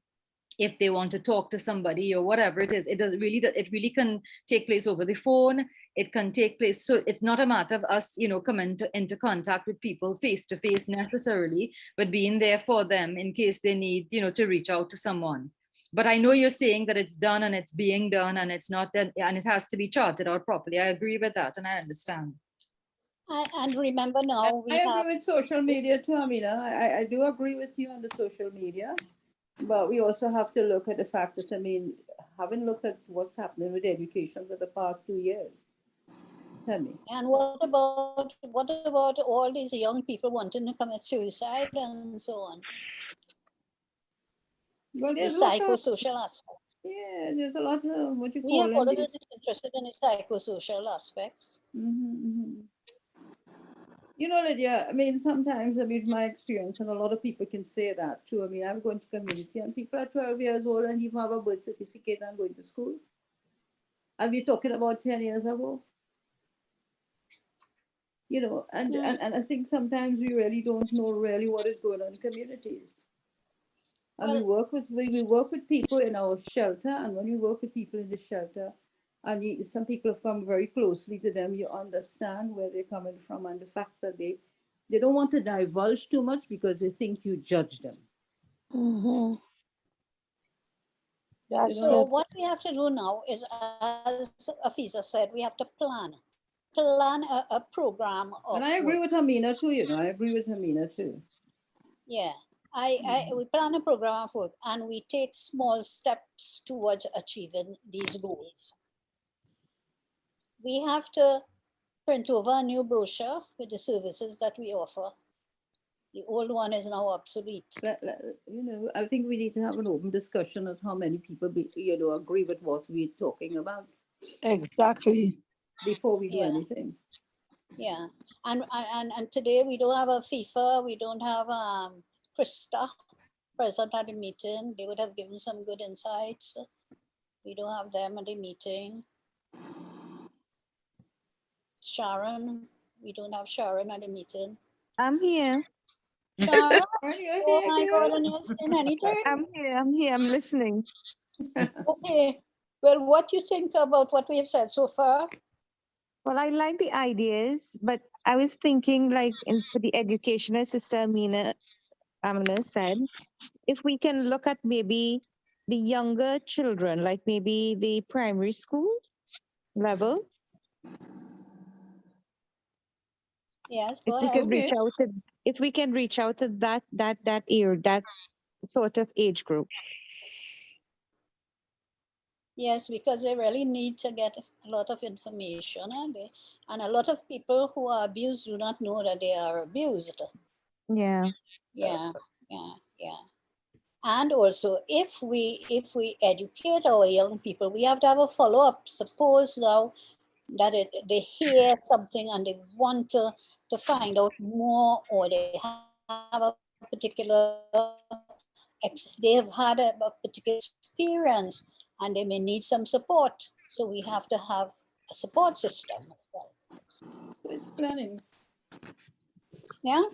if they want to talk to somebody or whatever it is, it really can take place over the phone. It can take place. So it's not a matter of us, coming into contact with people face to face necessarily, but being there for them in case they need, to reach out to someone. But I know you're saying that it's done and it's being done and it's not done and it has to be charted out properly. I agree with that and I understand. And remember now, I agree with social media too, Amina. I do agree with you on the social media. But we also have to look at the fact that, having looked at what's happening with education for the past 2 years, tell me. And what about all these young people wanting to commit suicide and so on? Well, the psychosocial aspect. Yeah, there's a lot of what you We call have them. already interested in the psychosocial aspects. You know, Lydia, I mean, sometimes, I mean, my experience, and a lot of people can say that too. I mean, I'm going to community and people are 12 years old and even have a birth certificate and going to school. And we're talking about 10 years ago. You know, and I think sometimes we really don't know really what is going on in communities. And Well, we work with people in our shelter, and when we work with people in the shelter, and some people have come very closely to them, you understand where they're coming from and the fact that they don't want to divulge too much because they think you judge them. Mm-hmm. That's so good. what we have to do now is, as Afisa said, we have to plan a program of And I agree work. with Amina too, you know, I agree with Amina too. Yeah, we plan a program of work and we take small steps towards achieving these goals. We have to print over a new brochure with the services that we offer. The old one is now obsolete. You know, I think we need to have an open discussion as how many people, you know, agree with what we're talking about Exactly. before we do Yeah. anything. Yeah, and today we don't have a FIFA, we don't have Krista present at the meeting. They would have given some good insights. We don't have them at the meeting. Sharon, we don't have Sharon at the meeting. I'm here. Sharon, Are you oh here, my God, girl? and you're saying anything? I'm here. I'm here. I'm listening. Okay, well, what do you think about what we have said so far? Well, I like the ideas, but I was thinking, like, for the education, as Sister Amina said, if we can look at maybe the younger children, like maybe the primary school level, Yes, if go we ahead. could reach Okay. out to, if we can reach out to that ear, that sort of age group. Yes, because they really need to get a lot of information, and a lot of people who are abused do not know that they are abused. Yeah. Yeah, yeah. And also, if we educate our young people, we have to have a follow-up. Suppose now that they hear something and they want to find out more, or they have a particular they have had a particular experience and they may need some support. So we have to have a support system as well. So it's planning. Yeah.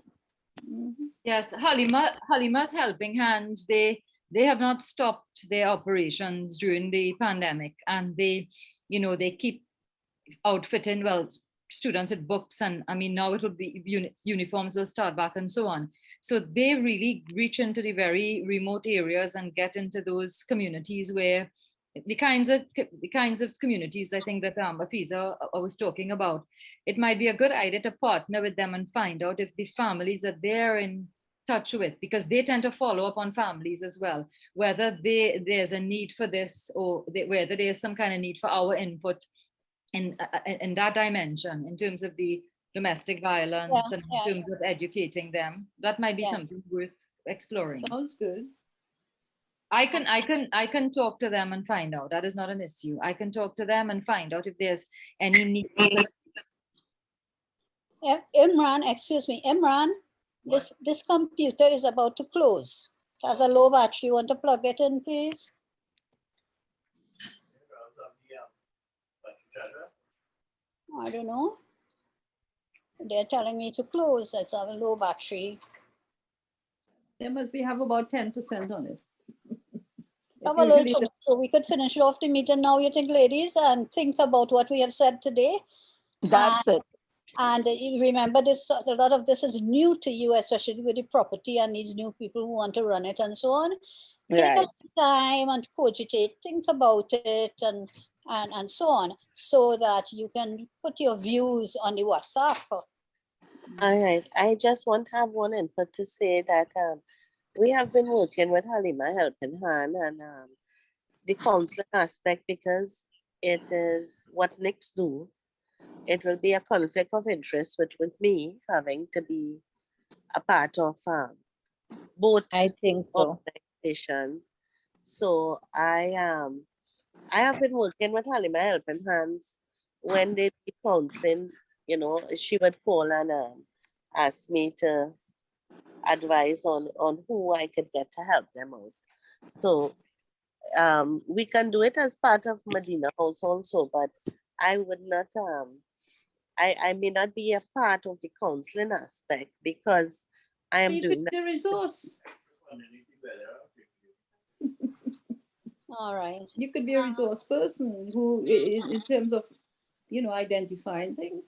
Yes, Halima's Helping Hands, they have not stopped their operations during the pandemic, and they keep outfitting, well, students with books, and I mean now it will be uniforms will start back and so on. So they really reach into the very remote areas and get into those communities where the kinds of communities I think that Afiza was talking about. It might be a good idea to partner with them and find out if the families that they're in touch with, because they tend to follow up on families as well, whether there's a need for this, or whether there's some kind of need for our input in that dimension, in terms of the domestic violence and in terms of educating them. That might be something worth exploring. Sounds good. I can talk to them and find out. That is not an issue. I can talk to them and find out if there's any need. Imran, excuse me, Imran, this computer is about to close. It has a low battery. You want to plug it in, please? I don't know. They're telling me to close. That's a low battery. They must have about 10% on it. Have a little, so we could finish off the meeting now, you think, ladies, and think about what we have said today. That's it. And you remember, this, a lot of this is new to you, especially with the property and these new people who want to run it and so on. Take a time and cogitate, think about it, and so on, so that you can put your views on the WhatsApp. All right. I just want to have one input to say that we have been working with Halima Helping Hand and the counseling aspect, because it is what Nicks do. It will be a conflict of interest with me having to be a part of both I think so. organizations. So I have been working with Halima Helping Hands. When they did counseling, you know, she would call and ask me to advise on who I could get to help them out. So we can do it as part of Medina House also, but I would not I may not be a part of the counseling aspect because I am You doing could that. be a resource. All right. You could be a resource person who, in terms of, you know, identifying things.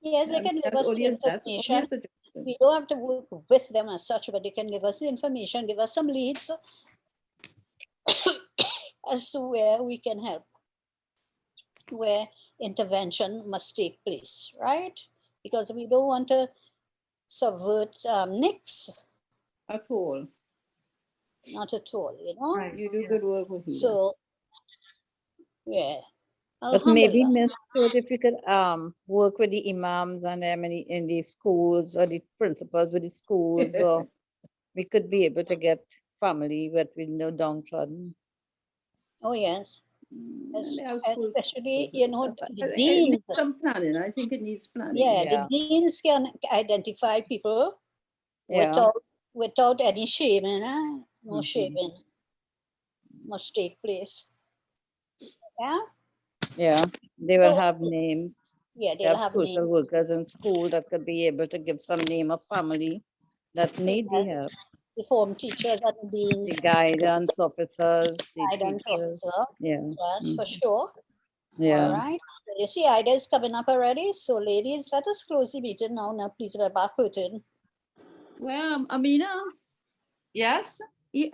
Yes, they can give us the That's only a information. suggestion. We don't have to work with them as such, but they can give us the information, give us some leads as to where we can help, where intervention must take place, right? Because we don't want to subvert NICs, At all. not at all, you know? Right. You do good work with here. So, yeah. But maybe, Alhamdulillah. Miss Ruth, if you could work with the imams and them in the schools, or the principals with the schools, or we could be able to get family that we know downtrodden. Oh, yes. And they have schools. Especially, you know, the It deans. needs some planning. I think it needs planning. Yeah, Yeah. the deans can identify people Yeah. without any shaming, no Mhm. shaming must take place. Yeah, Yeah, they will so have names. yeah, They they'll have have social names. workers in school that could be able to give some name of family that need the help. The form teachers and the deans, The guidance officers, the guidance teachers. officer. Yeah. Yes, for Mhm. sure. All Yeah. right. So you see, Ida is coming up already. So, ladies, let us close the meeting now. Now, please, we're back curtain. Well, Amina, Yes. yeah,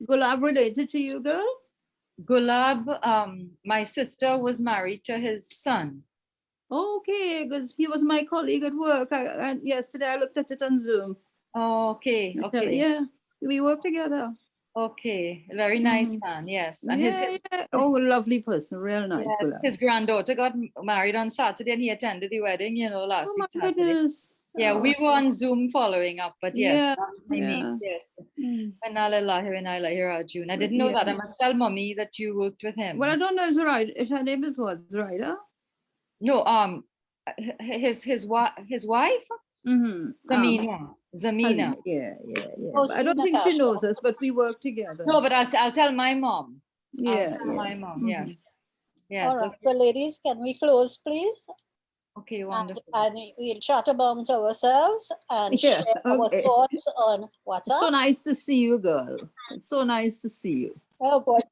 Gulab related to you, girl? Gulab, my sister was married to his son. Okay, because he was my colleague at work. Yesterday I looked at it on Zoom. Okay, okay. Yeah, we work together. Okay, very nice Mhm. man, yes. And his, Yeah. Oh, lovely person, real nice. yes, Gulab. his granddaughter got married on Saturday and he attended the wedding, you know, last Oh week my Saturday. goodness. Yeah, Oh, we were on Zoom following up, but yes, Yeah, that's my niece, yeah. yes. Mm. Inna lillahi wa inna ilaihi raji'un. I didn't know that. I Yeah. must tell mommy that you worked with him. Well, I don't know if her name is what, Zoraida? No, his wife, Mm-hmm. Zamina. Yeah. Oh, But I don't see, think she Natasha. knows us, but we work together. No, but I'll tell my mom. I'll Yeah, tell my mom. Yeah. Mhm. Yes. All right. So, ladies, can we close, please? Okay, And, wonderful. and we'll chat amongst ourselves and Yes, share our okay. thoughts on It's so WhatsApp. nice to see you, girl. It's so nice to see you. Oh, God.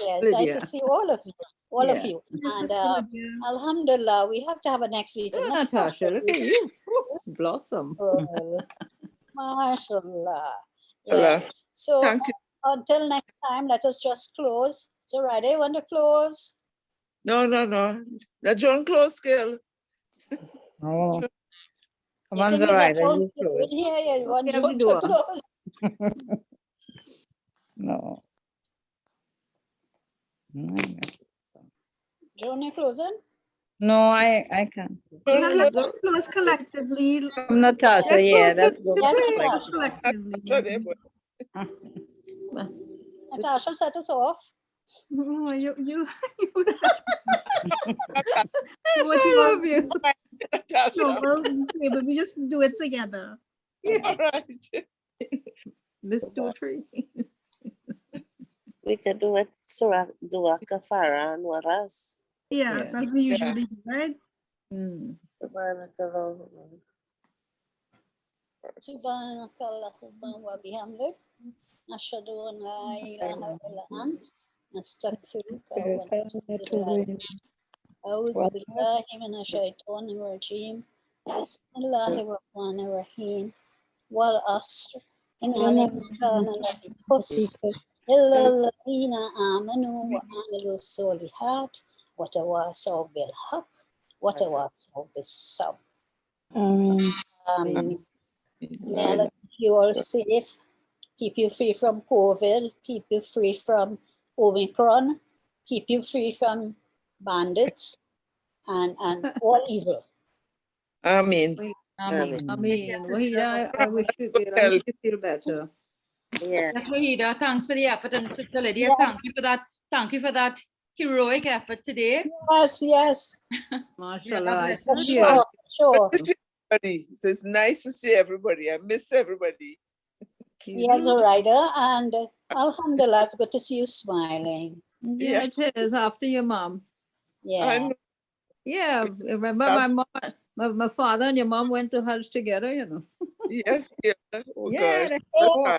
Yeah, nice Lydia. to see all of you. All of Yeah. you. Yes, And Sister Lydia. Alhamdulillah, we have to have a next meeting. Oh, Natasha, look at you. Blossom. Well, mashallah. Yeah. Allah. So Thank you. until next time, let us just close. So, Rade, want to close? No. The John close girl. Oh, come The on, thing is, I Zoraida, don't you close. hear you. You want Okay, have the Joe to door. close. No. Joan, you closing? No, I can't. John Well, close. let's close collectively. From Natasha, Let's yeah, close let's go. Yes, Close Natasha. collectively. Natasha, boy. Natasha, set us off. Oh, you such Natasha, what you I want. love you. No, Natasha. well, say, but we just do it together. All right. Miss Two-Tree. We could do it Surah Dua Kafara and Waras. Yes, Yeah. as we usually do, right? Mm. Subhanakallahumma. Subhanakallahumma wa bihamdik. Ashhadu an la ilaha illa ant. Nastaghfiruka wa natubu ilayk. أعوذ بالله من الشيطان الرجيم بسم الله الرحمن الرحيم والعصر إن الإنسان لفي خسر إلا الذين آمنوا وعملوا الصالحات وتواصوا بالحق وتواصوا بالصبر. May Allah keep you all safe, keep you free from COVID, keep you free from Omicron, keep you free from bandits and all evil. Amen. Amen. Amen. I mean, Yes, Wahida, sister. I wish you good. I hope you feel better. Yeah. Yes, Wahida, thanks for the effort. And Sister Lydia, Yes. thank you for that. Thank you for that heroic effort today. Yes, yes, Mashallah, I bless told you. you. sure, sure. Good to see everybody. It's nice to see everybody. I miss everybody. Yes, Ryder, and Alhamdulillah, it's good to see you smiling. Yeah, it is after your mom. Yeah. I know. Yeah, remember That's- my mom, my father and your mom went to Hajj together, you know. Yes, yeah. Oh Yeah, gosh. oh,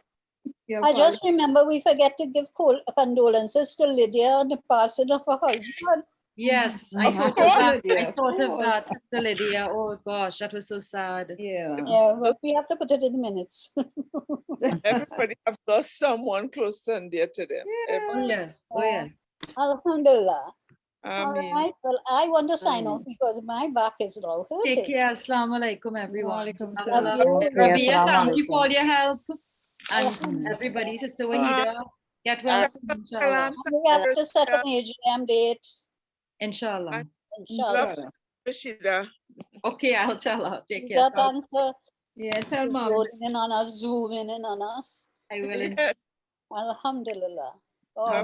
your I father. just remember we forget to give condolences to Lydia on the passing of her husband. Yes, I Mhm. thought Of of course, that. Lydia, I of thought of that, course. Sister Lydia. Oh gosh, that was so sad. Yeah. Yeah, but we have to put it in minutes. Everybody have lost someone close and dear to them. Oh yes, oh Yeah. yes. Alhamdulillah. I All mean, right. Well, I want to sign off Ameen. because my back is now Take hurting. care. Assalamu alaikum, everyone. Walaikum Love salam. you. Rabia, thank you for all your help. And Alhamdulillah. everybody, Sister Wahida, get well soon, inshallah. salam, And we have to set an Rashida. AGM date. Inshallah. Inshallah. Love to Rashida. Okay, I'll tell her. Take care. That Assalamu- answer Yeah, tell is mom. loading in on us, zooming in on us. I will. Yes. Alhamdulillah. All Have right.